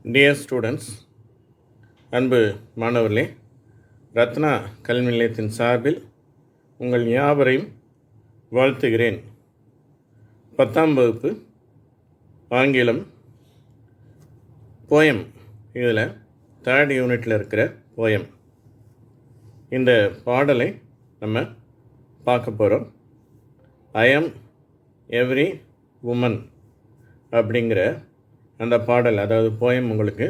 Dear students, அன்பு மாணவர்களே, ரத்னா கல்வி நிலையத்தின் சார்பில் உங்கள் யாவரையும் வாழ்த்துகிறேன். 10ஆம் வகுப்பு ஆங்கிலம் போயம், இதில் 3rd யூனிட்டில் இருக்கிற போயம், இந்த பாடலை நம்ம பார்க்க போகிறோம். ஐ எம் எவ்ரி உமன் அப்படிங்கிற அந்த பாடல், அதாவது போயம் உங்களுக்கு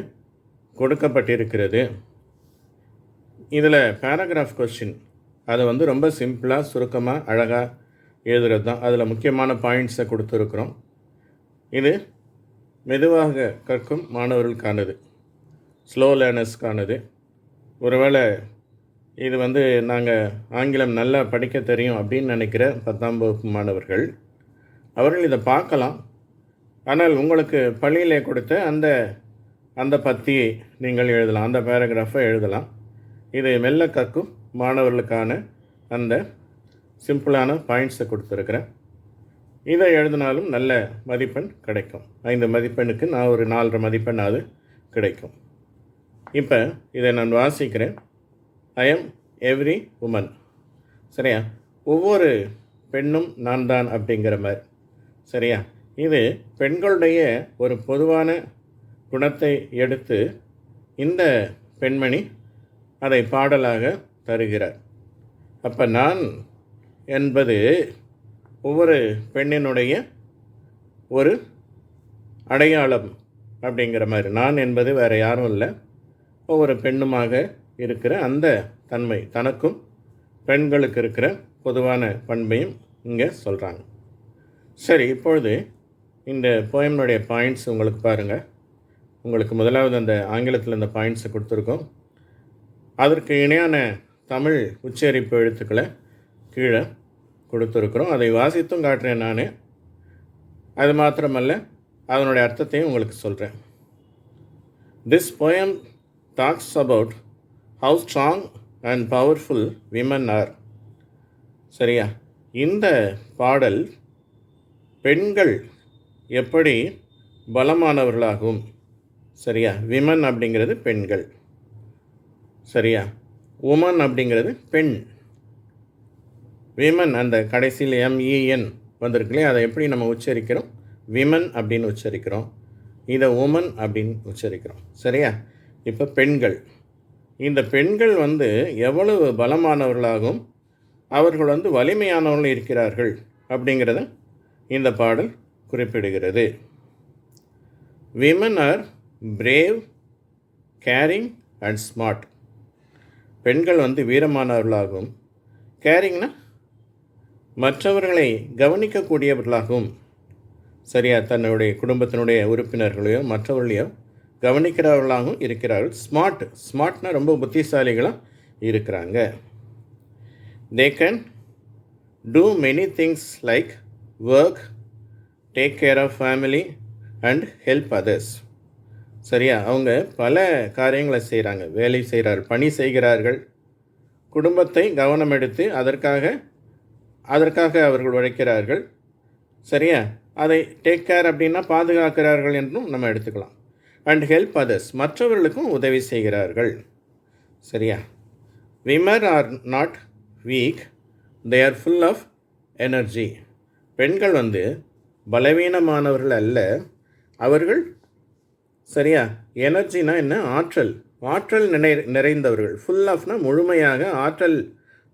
கொடுக்கப்பட்டிருக்கிறது. இதில் பேராகிராஃப் கொஸ்டின் அதை ரொம்ப சிம்பிளாக சுருக்கமாக அழகாக எழுதுறது தான். அதில் முக்கியமான பாயிண்ட்ஸை கொடுத்துருக்குறோம். இது மெதுவாக கற்கும் மாணவர்களுக்கானது, ஸ்லோ லேர்னர்ஸ்க்கானது. ஒருவேளை இது நாங்கள் ஆங்கிலம் நல்லா படிக்க தெரியும் அப்படின்னு நினைக்கிற 10ஆம் வகுப்பு மாணவர்கள், அவர்கள் இதை பார்க்கலாம். ஆனால் உங்களுக்கு பள்ளியிலே கொடுத்த அந்த பத்தியை நீங்கள் எழுதலாம், அந்த பேராகிராஃபை எழுதலாம். இது மெல்ல கற்கும் மாணவர்களுக்கான அந்த சிம்பிளான பாயிண்ட்ஸை கொடுத்துருக்குறேன். இதை எழுதினாலும் நல்ல மதிப்பெண் கிடைக்கும். 5 மதிப்பெண்ணுக்கு நான் ஒரு 4.5 மதிப்பெண் அது கிடைக்கும். இப்போ இதை நான் வாசிக்கிறேன். I am every woman. சரியா? ஒவ்வொரு பெண்ணும் நான் தான் அப்படிங்கிற மாதிரி. சரியா? இது பெண்களுடைய ஒரு பொதுவான குணத்தை எடுத்து இந்த பெண்மணி அதை பாடலாக தருகிறார். அப்போ நான் என்பது ஒவ்வொரு பெண்ணினுடைய ஒரு அடையாளம் அப்படிங்கிற மாதிரி. நான் என்பது வேறு யாரும் இல்லை, ஒவ்வொரு பெண்ணுமாக இருக்கிற அந்த தன்மை, தனக்கும் பெண்களுக்கு இருக்கிற பொதுவான பண்பையும் இங்கே சொல்கிறாங்க. சரி, இப்பொழுது இந்த போயம்னுடைய பாயிண்ட்ஸ் உங்களுக்கு பாருங்கள். உங்களுக்கு முதலாவது அந்த ஆங்கிலத்தில் இந்த பாயிண்ட்ஸை கொடுத்துருக்கோம். அதற்கு இணையான தமிழ் உச்சரிப்பு எழுத்துக்களை கீழே கொடுத்துருக்குறோம். அதை வாசித்தும் காட்டுறேன் நான். அது மாத்திரமல்ல, அதனுடைய அர்த்தத்தையும் உங்களுக்கு சொல்கிறேன். This poem talks about how strong and powerful women R. சரியா? இந்த பாடல் பெண்கள் எப்படி பலமானவர்களாகும். சரியா? விமன் அப்படிங்கிறது பெண்கள். சரியா? உமன் அப்படிங்கிறது பெண். விமன் அந்த கடைசியில் MEN வந்திருக்குல்லையே, அதை எப்படி நம்ம உச்சரிக்கிறோம்? விமன் அப்படின்னு உச்சரிக்கிறோம். இதை உமன் அப்படின்னு உச்சரிக்கிறோம். சரியா? இப்போ பெண்கள், இந்த பெண்கள் எவ்வளவு பலமானவர்களாகும், அவர்கள் வலிமையானவர்கள் இருக்கிறார்கள் அப்படிங்கிறத இந்த பாடல் குறிப்பிடுகிறது. Women R brave, carrying and smart. பெண்கள் வீரமானவர்களாகவும், கேரிங்னா மற்றவர்களை கவனிக்கக்கூடியவர்களாகவும், சரியா, தன்னுடைய குடும்பத்தினுடைய உறுப்பினர்களையோ மற்றவர்களையோ கவனிக்கிறவர்களாகவும் இருக்கிறார்கள். ஸ்மார்ட்னா ரொம்ப புத்திசாலிகளாக இருக்கிறாங்க. They can do many things like work, take care of family and help others. சரியா? அவங்க பல காரியங்களை செய்கிறாங்க, வேலை செய்கிறார்கள், பணி செய்கிறார்கள், குடும்பத்தை கவனம் எடுத்து அதற்காக அவர்கள் உழைக்கிறார்கள். சரியா? அதை டேக் கேர் அப்படின்னா பாதுகாக்கிறார்கள் என்றும் நம்ம எடுத்துக்கலாம். அண்ட் ஹெல்ப் அதர்ஸ், மற்றவர்களுக்கும் உதவி செய்கிறார்கள். சரியா? Women are not weak, they are full of energy. பெண்கள் பலவீனமானவர்கள் அல்ல, அவர்கள் சரியா, எனர்ஜினா என்ன? ஆற்றல் நிறைந்தவர்கள். ஃபுல் ஆஃப்னா முழுமையாக ஆற்றல்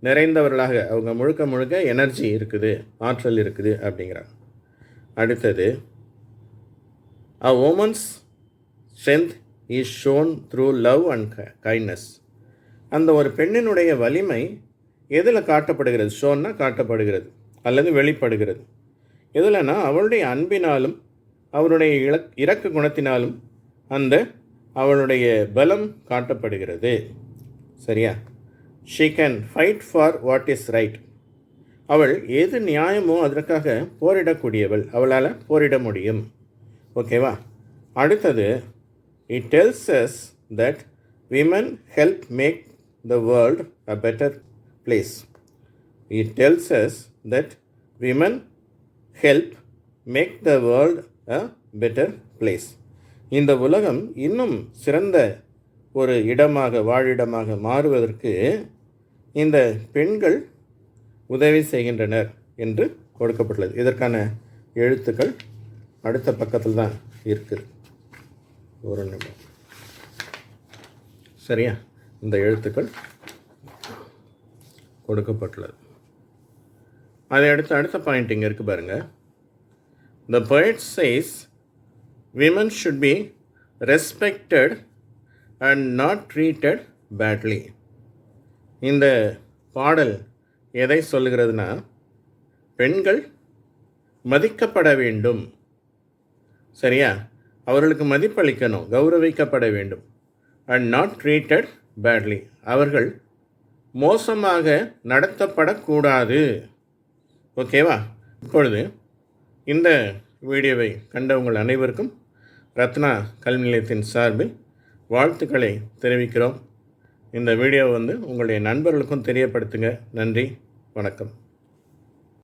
நிறைந்தவர்களாக, அவங்க முழுக்க எனர்ஜி இருக்குது, ஆற்றல் இருக்குது அப்படிங்கிறாங்க. அடுத்தது, a woman's strength is shown through love and kindness. அந்த ஒரு பெண்ணினுடைய வலிமை எதில் காட்டப்படுகிறது? ஷோன்னா காட்டப்படுகிறது அல்லது வெளிப்படுகிறது. எதுலனா அவளுடைய அன்பினாலும் அவளுடைய இரக்க குணத்தினாலும் அவளுடைய பலம் காட்டப்படுகிறது. சரியா? she can fight for what is right. அவள் எது நியாயமோ அதற்காக போரிடக்கூடியவள், அவளால் போரிட முடியும். ஓகேவா? அடுத்தது, it tells us that women help make the world a better place. It tells us that women help make the world a better place. இந்த உலகம் இன்னும் சிறந்த ஒரு இடமாக வாழிடமாக மாறுவதற்கு இந்த பெண்கள் உதவி செய்கின்றனர் என்று கொடுக்கப்பட்டுள்ளது. இதற்கான எழுத்துக்கள் அடுத்த பக்கத்தில் தான் இருக்குது. ஒரு நிமிடம். சரியா? இந்த எழுத்துக்கள் கொடுக்கப்பட்டுள்ளது. அதை அடுத்த பாயிண்ட் இங்கே இருக்குது பாருங்கள். The poet says women should be respected and not treated badly. இந்த பாடல் எதை சொல்லுகிறதுனா, பெண்கள் மதிக்கப்பட வேண்டும். சரியா? அவர்களுக்கு மதிப்பளிக்கணும், கௌரவிக்கப்பட வேண்டும். அண்ட் நாட் ட்ரீட்டட் பேட்லி, அவர்கள் மோசமாக நடத்தப்படக்கூடாது. ஓகேவா? இப்பொழுது இந்த வீடியோவை கண்ட உங்கள் அனைவருக்கும் ரத்னா கல்வி நிலையத்தின் சார்பில் வாழ்த்துக்களை தெரிவிக்கிறோம். இந்த வீடியோவை உங்களுடைய நண்பர்களுக்கும் தெரியப்படுத்துங்க. நன்றி, வணக்கம்.